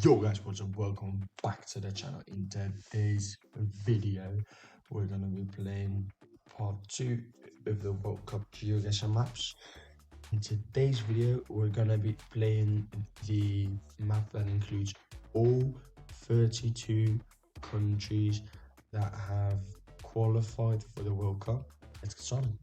Yo guys, what's up? Welcome back to the channel. In today's video, we're going to be playing part 2 of the World Cup GeoGuessr maps. In today's video, we're going to be playing the map that includes all 32 countries that have qualified for the World Cup. Let's get started.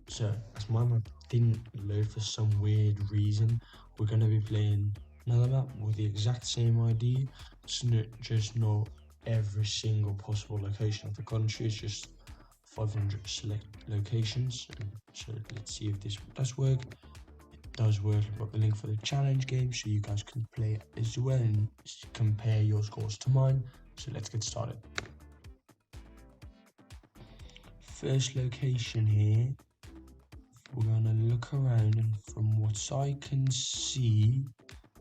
So, as my map didn't load for some weird reason, we're going to be playing another map with the exact same ID. It's just not every single possible location of the country. It's just 500 select locations. So let's see if this does work. It does work. I've got the link for the challenge game so you guys can play it as well and compare your scores to mine. So let's get started. First location here. We're gonna look around, and from what I can see,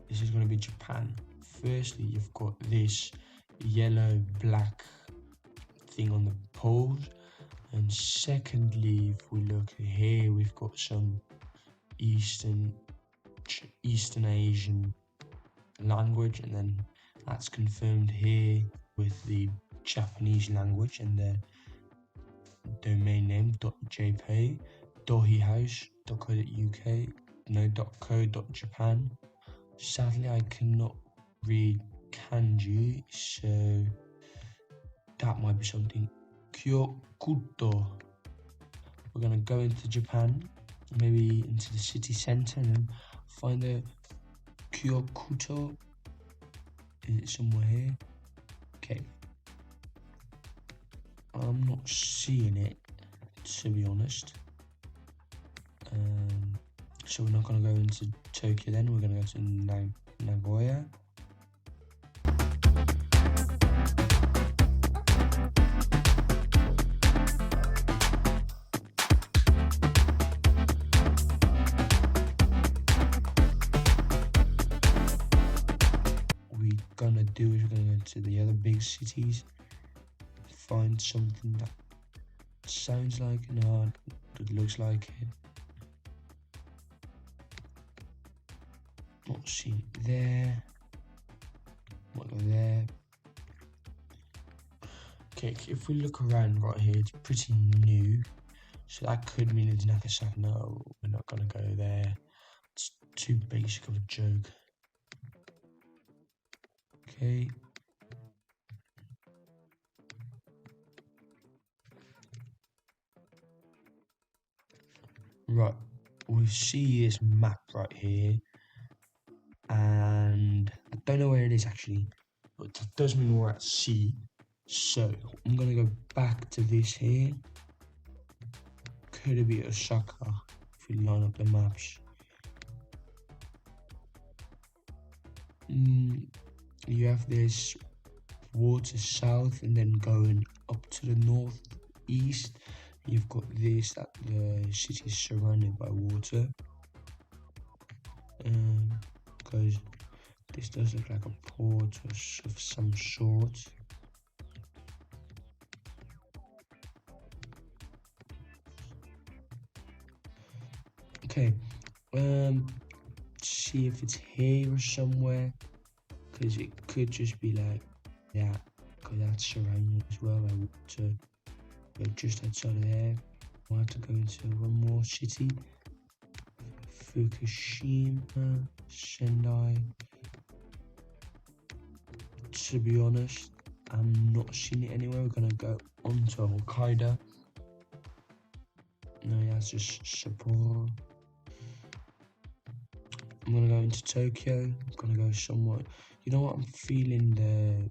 this is gonna be Japan. Firstly, you've got this yellow black thing on the poles, and secondly, if we look here, we've got some Eastern Asian language, and then that's confirmed here with the Japanese language and the domain name .jp. dohihouse.co.uk, no .co.japan. Sadly, I cannot read kanji, so that might be something. Kyokuto. We're gonna go into Japan, maybe into the city center, and find the Kyokuto. Is it somewhere here? Okay. I'm not seeing it, to be honest. So we're not going to go into Tokyo then, we're going to go to Nagoya. We're going to go to the other big cities, find something that sounds like it, no, it looks like it. Not see it there. Might go there. Okay, if we look around right here, it's pretty new. So that could mean it's Nagasaki. No, we're not gonna go there. It's too basic of a joke. Okay. Right, we see this map right here. And I don't know where it is actually, but that does mean we're at sea. So I'm gonna go back to this here. Could it be Osaka if we line up the maps? You have this water south, and then going up to the northeast, you've got this, that the city is surrounded by water. Because this does look like a port of some sort. Okay, see if it's here or somewhere, because it could just be like that, because that's surrounded as well by water. But just outside of there, we'll have to go into one more city. Fukushima, Sendai. To be honest, I'm not seeing it anywhere. We're gonna go on to Hokkaido. No, yeah, it's just Sapporo. I'm gonna go into Tokyo. I'm gonna go somewhere. You know what? I'm feeling the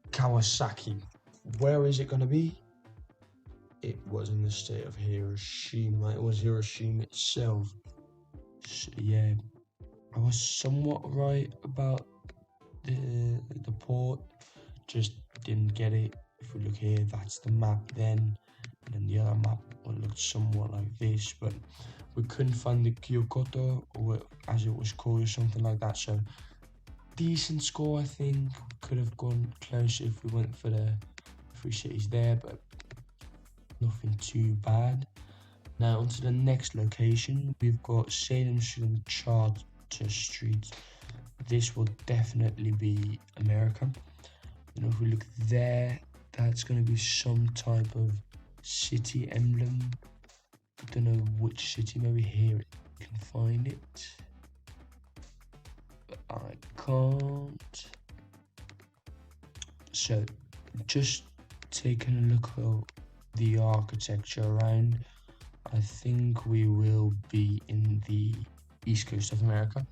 Kawasaki. Where is it gonna be? It was in the state of Hiroshima. It was Hiroshima itself. So, yeah, I was somewhat right about the port, just didn't get it. If we look here, that's the map then, and then the other map looked somewhat like this, but we couldn't find the Kyokuto, or as it was called, or something like that. So decent score, I think. Could have gone closer if we went for the 3 cities there, but nothing too bad. Now onto the next location. We've got Salem Street and Charter Street. This will definitely be America. And if we look there, that's going to be some type of city emblem. I don't know which city. Maybe here I can find it, but I can't. So just taking a look at the architecture around, I think we will be in the east coast of America.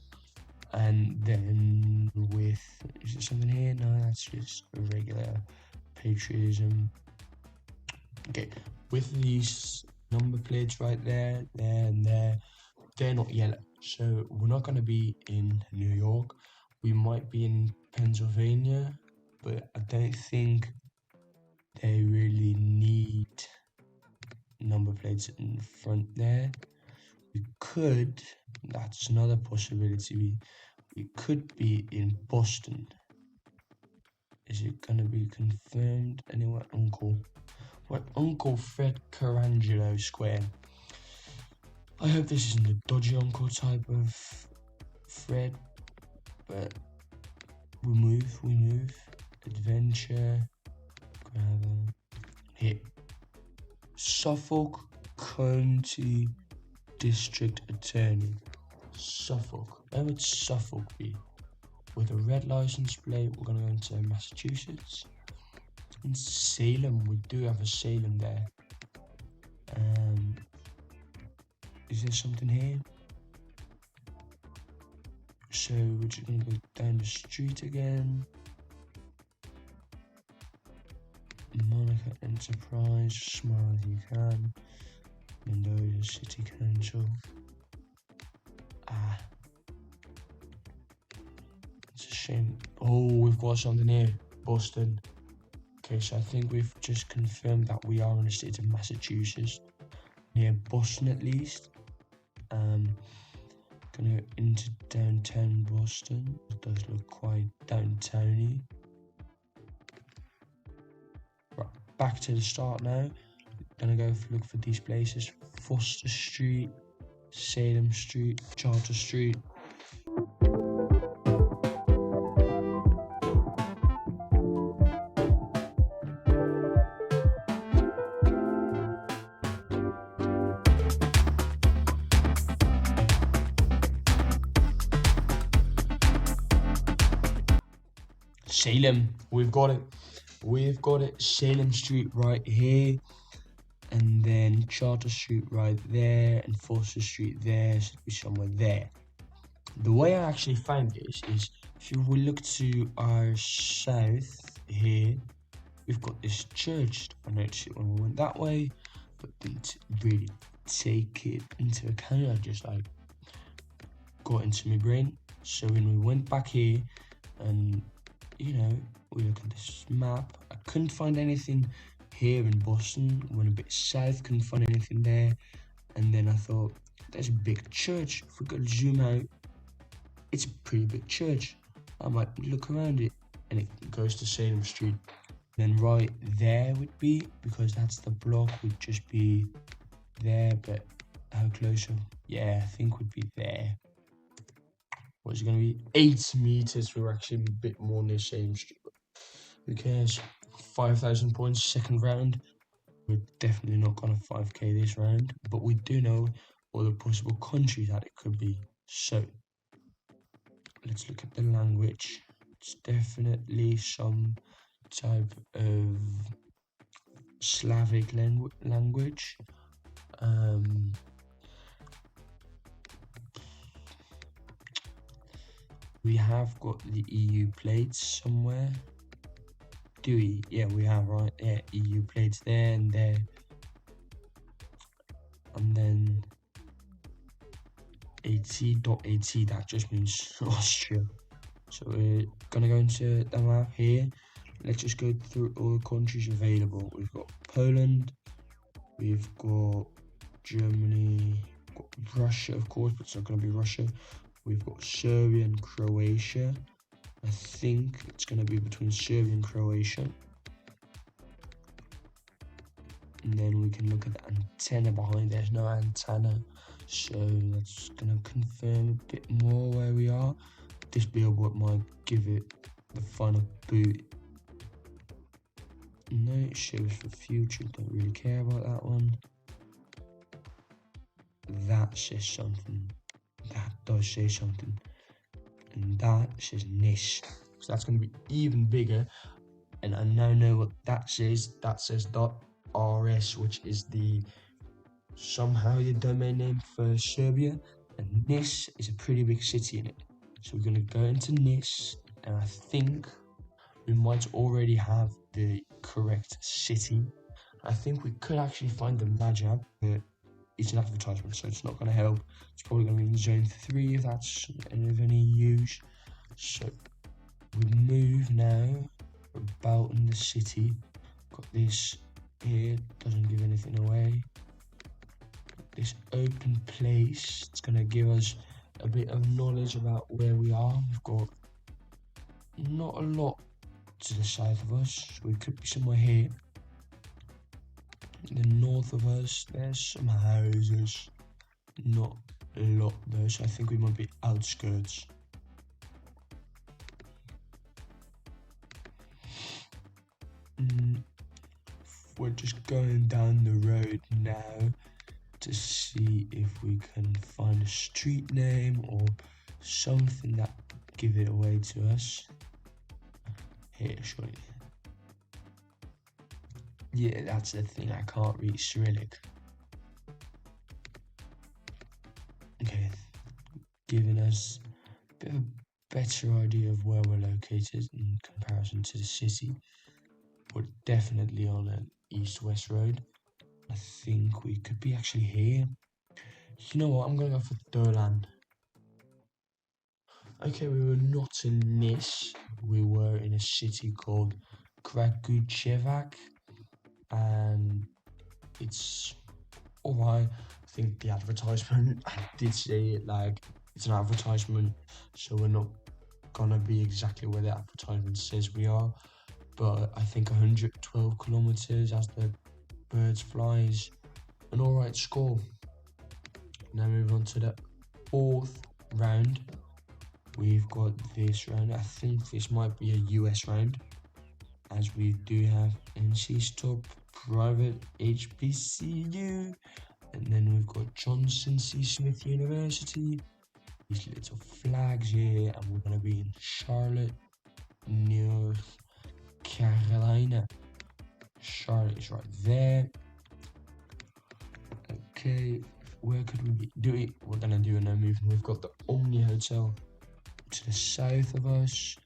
And then with, is there something here? No, that's just a regular patriotism. Okay, with these number plates right there, there and there, they're not yellow. So we're not going to be in New York. We might be in Pennsylvania, but I don't think they really need number plates in front there. We could, that's another possibility, we could be in Boston. Is it gonna be confirmed? Anyway, Uncle Fred Carangelo Square. I hope this isn't a dodgy uncle type of Fred, but we move. Adventure, gravel, hit. Suffolk County District Attorney. Suffolk. Where would Suffolk be? With a red license plate, we're gonna go into Massachusetts. In Salem, we do have a Salem there. Is there something here? So we're just gonna go down the street again. Monica Enterprise, smile as you can. Mendoza City Council. It's a shame. Oh, we've got something here. Boston. Okay, so I think we've just confirmed that we are in the state of Massachusetts. Near Boston at least. Gonna go into downtown Boston. It does look quite downtowny. Right, back to the start now. Gonna go look for these places. Foster Street, Salem Street, Charter Street. Salem, we've got it. Salem Street right here, and then Charter Street right there, and Foster Street there, should be somewhere there. The way I actually found this is, if we look to our south here, we've got this church. I noticed it when we went that way, but didn't really take it into account. I just like got into my brain. So when we went back here, and you know, we look at this map, I couldn't find anything here in Boston. Went a bit south, couldn't find anything there, and then I thought, there's a big church. If we go zoom out, it's a pretty big church. I might look around it, and it goes to Salem Street. Then right there would be, because that's the block, would just be there, but how close? Yeah, I think would be there. What's it going to be? 8 meters. We're actually a bit more near Salem Street. Who cares? 5,000 points, second round. We're definitely not going to 5k this round, but we do know all the possible countries that it could be. So let's look at the language. It's definitely some type of Slavic language. We have got the EU plates somewhere. Do we? Yeah, we have, right? Yeah, EU plates there and there. And then AT.AT, that just means Austria. So we're gonna go into the map here. Let's just go through all the countries available. We've got Poland, we've got Germany, we've got Russia, of course, but it's not gonna be Russia. We've got Serbia and Croatia. I think it's going to be between Serbia and Croatia. And then we can look at the antenna behind. There's no antenna, so that's gonna confirm a bit more where we are. This billboard might give it the final boot. No, it shows for future, don't really care about that one. That says something. That does say something. And that says niche. So that's going to be even bigger. And I now know what that says. That says .rs, which is somehow the domain name for Serbia. And Nis is a pretty big city in it. So we're going to go into Nis, and I think we might already have the correct city. I think we could actually find the Majab, but it's an advertisement, so it's not going to help. It's probably going to be in zone 3 if that's of any use. So we move now. We're about in the city. Got this here, doesn't give anything away. This open place, it's going to give us a bit of knowledge about where we are. We've got not a lot to the south of us, so we could be somewhere here. In the north of us, there's some houses, not a lot though, so I think we might be outskirts. We're just going down the road now to see if we can find a street name or something that give it away to us. Here, surely. Yeah, that's the thing, I can't read Cyrillic. Okay, giving us a bit of a better idea of where we're located in comparison to the city. We're definitely on an east-west road. I think we could be actually here. You know what, I'm going to go for Dolan. Okay, we were not in Nis. We were in a city called Kragujevac. And it's alright. I think the advertisement, I did say it like it's an advertisement, so we're not gonna be exactly where the advertisement says we are. But I think 112 kilometers as the birds fly is an alright score. Now move on to the 4th round. We've got this round. I think this might be a US round, as we do have NC Stop, private HBCU, and then we've got Johnson C. Smith University. These little flags here, and we're going to be in Charlotte, North Carolina. Charlotte is right there. Okay, where could we do it? We're going to do a no movement. We've got the Omni Hotel to the south of us,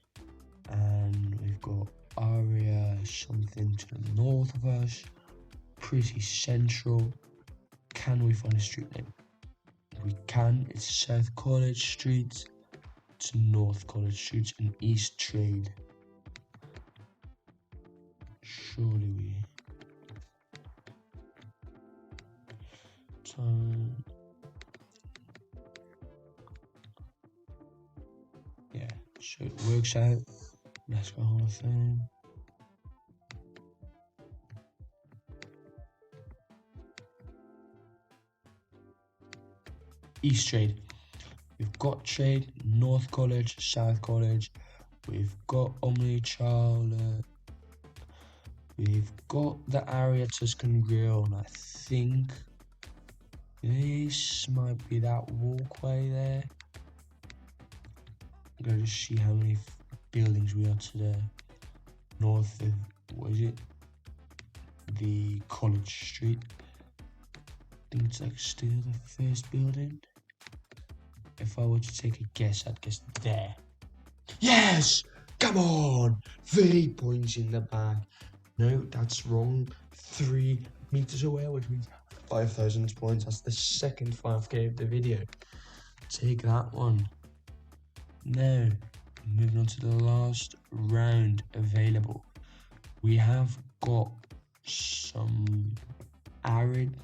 and we've got Aria something to the north of us. Pretty central. Can we find a street name? We can. It's South College Street to North College Street and East Trade. Surely we. Time. Yeah, so it works out. Let's go Hall of Fame. East Trade. We've got Trade, North College, South College. We've got Omni Charlotte. We've got the Aria Tuscan Grill, and I think this might be that walkway there. I'm going to see how many buildings we are to the north of, what is it? The College Street. I think it's like still the first building. If I were to take a guess, I'd guess there. Yes! Come on! 3 points in the bag. No, that's wrong. 3 meters away, which means 5,000 points. That's the second 5k of the video. Take that one. Now, moving on to the last round available. We have got some arid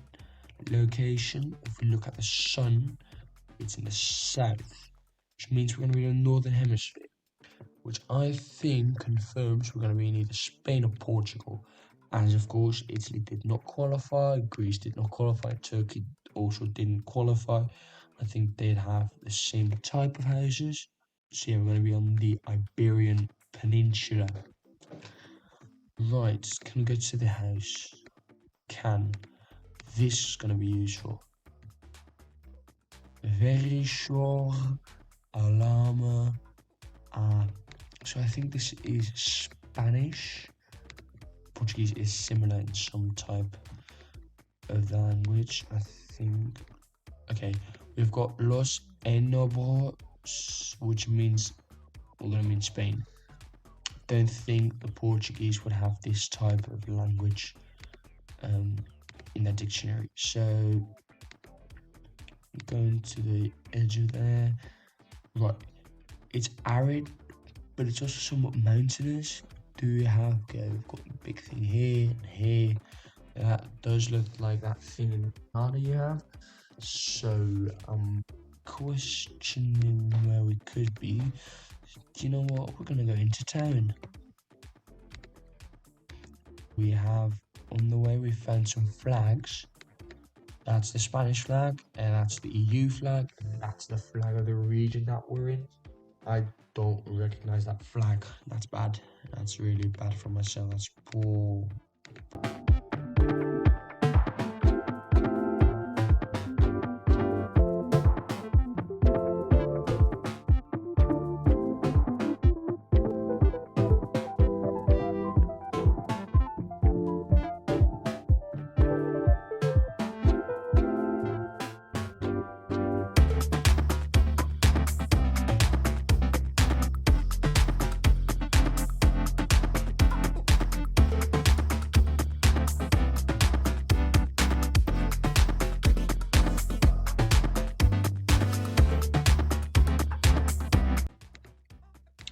location. If we look at the sun, it's in the south, which means we're going to be in the northern hemisphere, which I think confirms we're going to be in either Spain or Portugal. And of course, Italy did not qualify, Greece did not qualify, Turkey also didn't qualify. I think they'd have the same type of houses. So yeah, we're going to be on the Iberian Peninsula. Right, can we go to the house? Can. This is going to be useful. Very sure. Alama. So I think this is Spanish. Portuguese is similar in some type of language, I think. Okay, we've got Los Enobros, which means we're going to mean Spain. Don't think the Portuguese would have this type of language in their dictionary. So going to the edge of there. Right, it's arid, but it's also somewhat mountainous. Do we have, okay, we've got a big thing here and here. That does look like that thing in Canada you have. So I'm questioning where we could be. Do you know what? We're gonna go into town. We have on the way, we found some flags. That's the Spanish flag, and that's the EU flag, and that's the flag of the region that we're in. I don't recognize that flag. That's bad. That's really bad for myself. That's poor.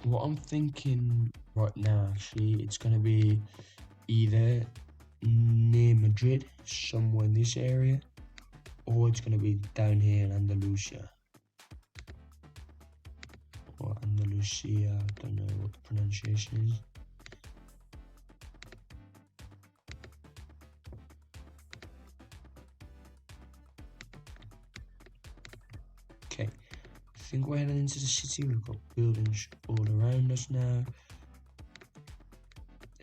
What I'm thinking right now, actually, it's gonna be either near Madrid, somewhere in this area, or it's gonna be down here in Andalusia. Or Andalusia, I don't know what the pronunciation is. Okay, I think we're heading into the city. We've got buildings all around us now.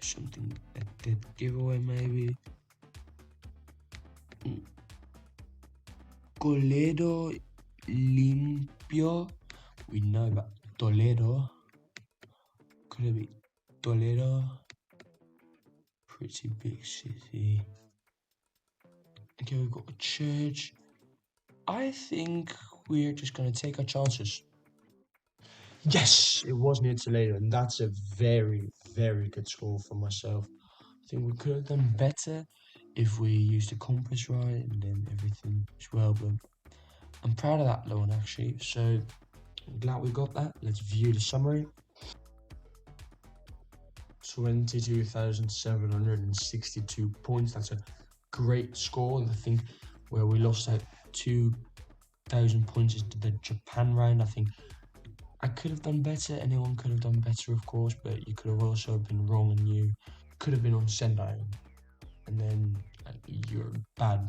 Something, a dead giveaway maybe. Toledo limpio. We know about Toledo. Could it be Toledo? Pretty big city. Okay, we've got a church. I think we're just gonna take our chances. Yes, it was near Toledo, and that's a very, very good score for myself. I think we could have done better if we used the compass right and then everything as well, but I'm proud of that one actually. So I'm glad we got that. Let's view the summary. 22,762 points. That's a great score. I think where we lost out 2,000 points is the Japan round. I think I could have done better. Anyone could have done better, of course, but you could have also been wrong and you could have been on Sendai, and then you're bad.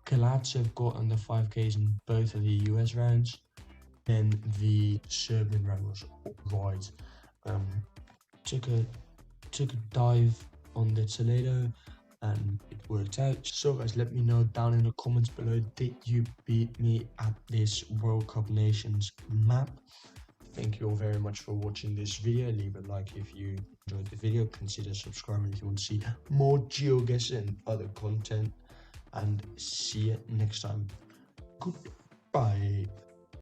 Kalatsev got under 5Ks in both of the US rounds. Then the Serbian round was right. Took a dive on the Toledo and it worked out. So guys, let me know down in the comments below, did you beat me at this World Cup Nations map? Thank you all very much for watching this video. Leave a like if you enjoyed the video. Consider subscribing if you want to see more GeoGuessr and other content. And see you next time. Goodbye.